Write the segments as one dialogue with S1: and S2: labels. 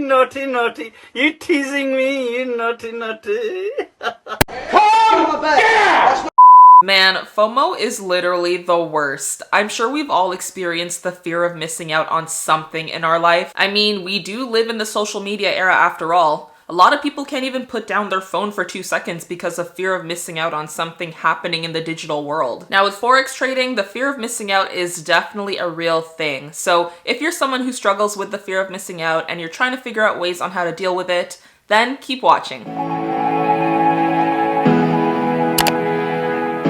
S1: naughty, naughty. You teasing me, you naughty, naughty.
S2: Man, FOMO is literally the worst. I'm sure we've all experienced the fear of missing out on something in our life. I mean, we do live in the social media era after all. A lot of people can't even put down their phone for 2 seconds because of fear of missing out on something happening in the digital world. Now with Forex trading, the fear of missing out is definitely a real thing. So if you're someone who struggles with the fear of missing out and you're trying to figure out ways on how to deal with it, then keep watching.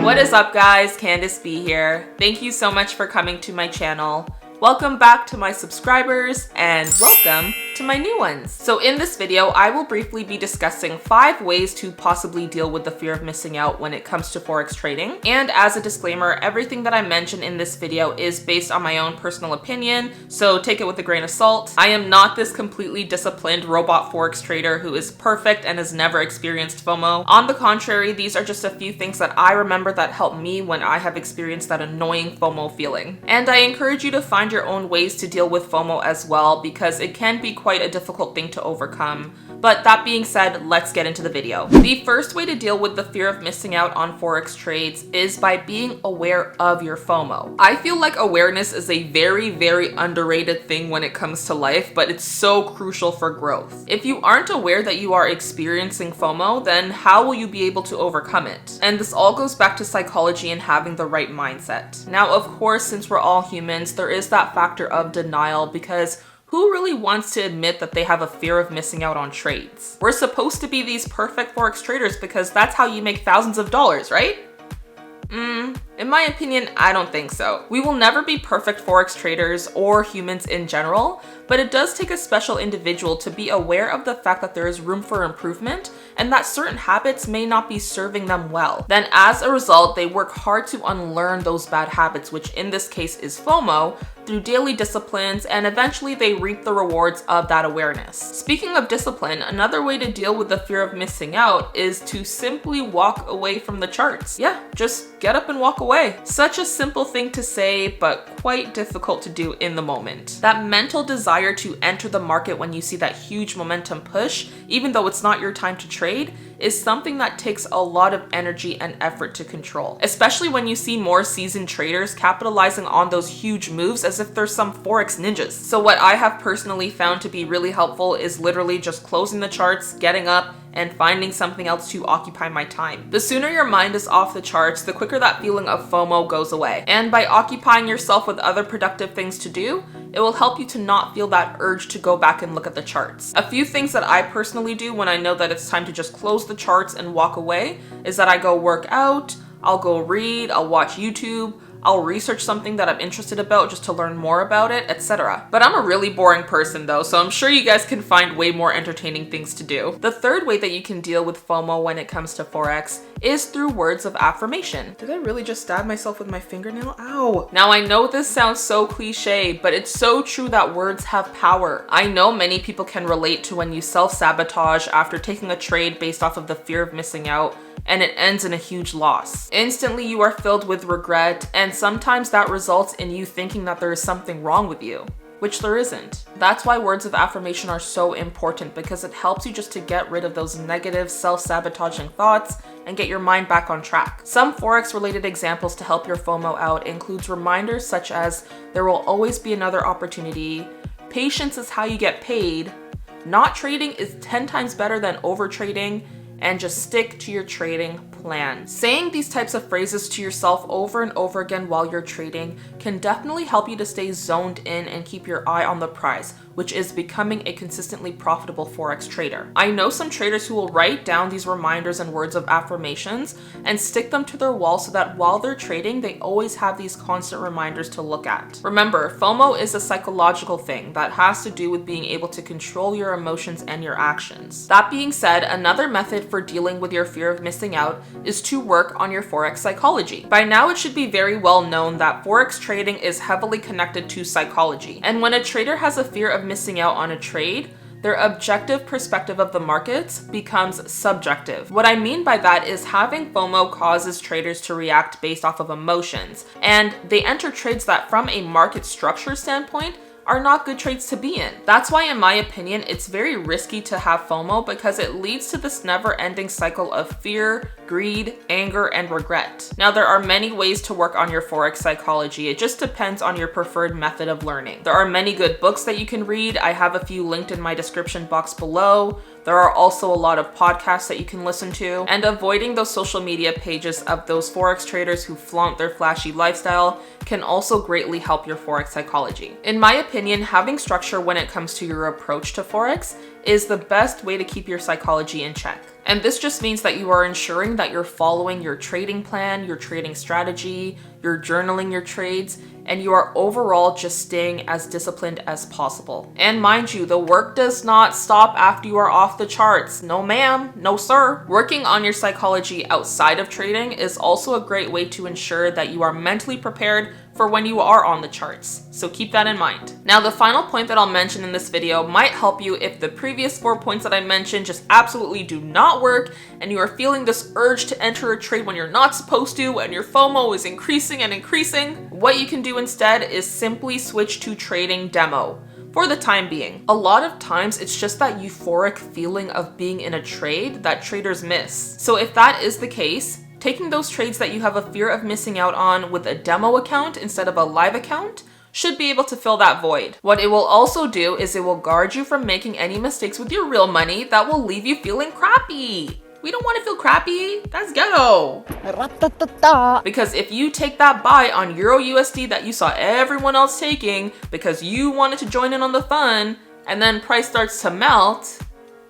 S2: What is up guys, Candice B here. Thank you so much for coming to my channel. Welcome back to my subscribers and welcome to my new ones. So in this video, I will briefly be discussing 5 ways to possibly deal with the fear of missing out when it comes to Forex trading. And as a disclaimer, everything that I mention in this video is based on my own personal opinion, so take it with a grain of salt. I am not this completely disciplined robot Forex trader who is perfect and has never experienced FOMO. On the contrary, these are just a few things that I remember that helped me when I have experienced that annoying FOMO feeling. And I encourage you to find your own ways to deal with FOMO as well, because it can be quite a difficult thing to overcome. But that being said, let's get into the video. The first way to deal with the fear of missing out on Forex trades is by being aware of your FOMO. I feel like awareness is a very, very underrated thing when it comes to life, but it's so crucial for growth. If you aren't aware that you are experiencing FOMO, then how will you be able to overcome it? And this all goes back to psychology and having the right mindset. Now, of course, since we're all humans, there is that factor of denial, because who really wants to admit that they have a fear of missing out on trades? We're supposed to be these perfect Forex traders because that's how you make thousands of dollars, right? In my opinion, I don't think so. We will never be perfect Forex traders or humans in general, but it does take a special individual to be aware of the fact that there is room for improvement and that certain habits may not be serving them well. Then as a result, they work hard to unlearn those bad habits, which in this case is FOMO, through daily disciplines, and eventually they reap the rewards of that awareness. Speaking of discipline, another way to deal with the fear of missing out is to simply walk away from the charts. Yeah, just get up and walk away. Such a simple thing to say, but quite difficult to do in the moment. That mental desire to enter the market when you see that huge momentum push, even though it's not your time to trade, is something that takes a lot of energy and effort to control. Especially when you see more seasoned traders capitalizing on those huge moves as if they're some Forex ninjas. So what I have personally found to be really helpful is literally just closing the charts, getting up, and finding something else to occupy my time. The sooner your mind is off the charts, the quicker that feeling of FOMO goes away. And by occupying yourself with other productive things to do, it will help you to not feel that urge to go back and look at the charts. A few things that I personally do when I know that it's time to just close the charts and walk away is that I go work out, I'll go read, I'll watch YouTube, I'll research something that I'm interested about just to learn more about it, etc. But I'm a really boring person though, so I'm sure you guys can find way more entertaining things to do. The third way that you can deal with FOMO when it comes to Forex is through words of affirmation. Did I really just stab myself with my fingernail? Ow! Now I know this sounds so cliche, but it's so true that words have power. I know many people can relate to when you self-sabotage after taking a trade based off of the fear of missing out, and it ends in a huge loss. Instantly, you are filled with regret, and sometimes that results in you thinking that there is something wrong with you, which there isn't. That's why words of affirmation are so important, because it helps you just to get rid of those negative, self-sabotaging thoughts and get your mind back on track. Some Forex-related examples to help your FOMO out includes reminders such as, there will always be another opportunity, patience is how you get paid, not trading is 10 times better than overtrading, and just stick to your trading plan. Saying these types of phrases to yourself over and over again while you're trading can definitely help you to stay zoned in and keep your eye on the prize, which is becoming a consistently profitable Forex trader. I know some traders who will write down these reminders and words of affirmations and stick them to their wall so that while they're trading, they always have these constant reminders to look at. Remember, FOMO is a psychological thing that has to do with being able to control your emotions and your actions. That being said, another method for dealing with your fear of missing out is to work on your Forex psychology. By now, it should be very well known that Forex trading is heavily connected to psychology. And when a trader has a fear of missing out on a trade, their objective perspective of the markets becomes subjective. What I mean by that is having FOMO causes traders to react based off of emotions, and they enter trades that from a market structure standpoint are not good trades to be in. That's why, in my opinion, it's very risky to have FOMO because it leads to this never-ending cycle of fear, greed, anger, and regret. Now, there are many ways to work on your Forex psychology. It just depends on your preferred method of learning. There are many good books that you can read. I have a few linked in my description box below. There are also a lot of podcasts that you can listen to, and avoiding those social media pages of those Forex traders who flaunt their flashy lifestyle can also greatly help your Forex psychology. In my opinion, having structure when it comes to your approach to Forex is the best way to keep your psychology in check. And this just means that you are ensuring that you're following your trading plan, your trading strategy, you're journaling your trades, and you are overall just staying as disciplined as possible. And mind you, the work does not stop after you are off the charts. No ma'am, no sir. Working on your psychology outside of trading is also a great way to ensure that you are mentally prepared for when you are on the charts. So keep that in mind. Now, the final point that I'll mention in this video might help you if the previous 4 points that I mentioned just absolutely do not work and you are feeling this urge to enter a trade when you're not supposed to and your FOMO is increasing and increasing. What you can do instead is simply switch to trading demo for the time being. A lot of times it's just that euphoric feeling of being in a trade that traders miss. So if that is the case, taking those trades that you have a fear of missing out on with a demo account instead of a live account should be able to fill that void. What it will also do is it will guard you from making any mistakes with your real money that will leave you feeling crappy. We don't want to feel crappy. That's ghetto. Because if you take that buy on Euro USD that you saw everyone else taking because you wanted to join in on the fun and then price starts to melt,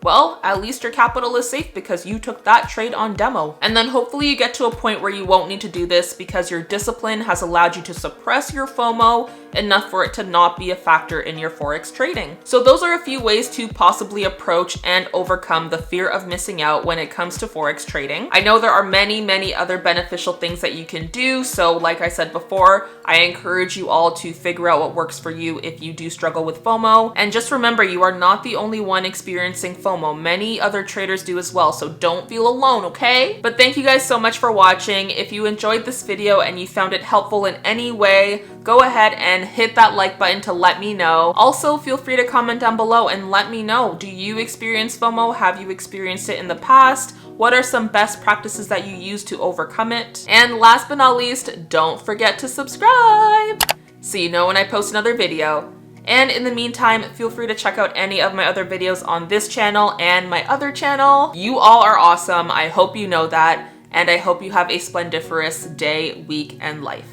S2: well, at least your capital is safe because you took that trade on demo. And then hopefully you get to a point where you won't need to do this because your discipline has allowed you to suppress your FOMO enough for it to not be a factor in your Forex trading. So those are a few ways to possibly approach and overcome the fear of missing out when it comes to Forex trading. I know there are many other beneficial things that you can do. So like I said before, I encourage you all to figure out what works for you if you do struggle with FOMO. And just remember, you are not the only one experiencing FOMO. Many other traders do as well, so don't feel alone, okay? But thank you guys so much for watching. If you enjoyed this video and you found it helpful in any way, go ahead and hit that like button to let me know. Also, feel free to comment down below and let me know. Do you experience FOMO? Have you experienced it in the past? What are some best practices that you use to overcome it? And last but not least, don't forget to subscribe so you know when I post another video. And in the meantime, feel free to check out any of my other videos on this channel and my other channel. You all are awesome. I hope you know that. And I hope you have a splendiferous day, week, and life.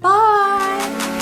S2: Bye!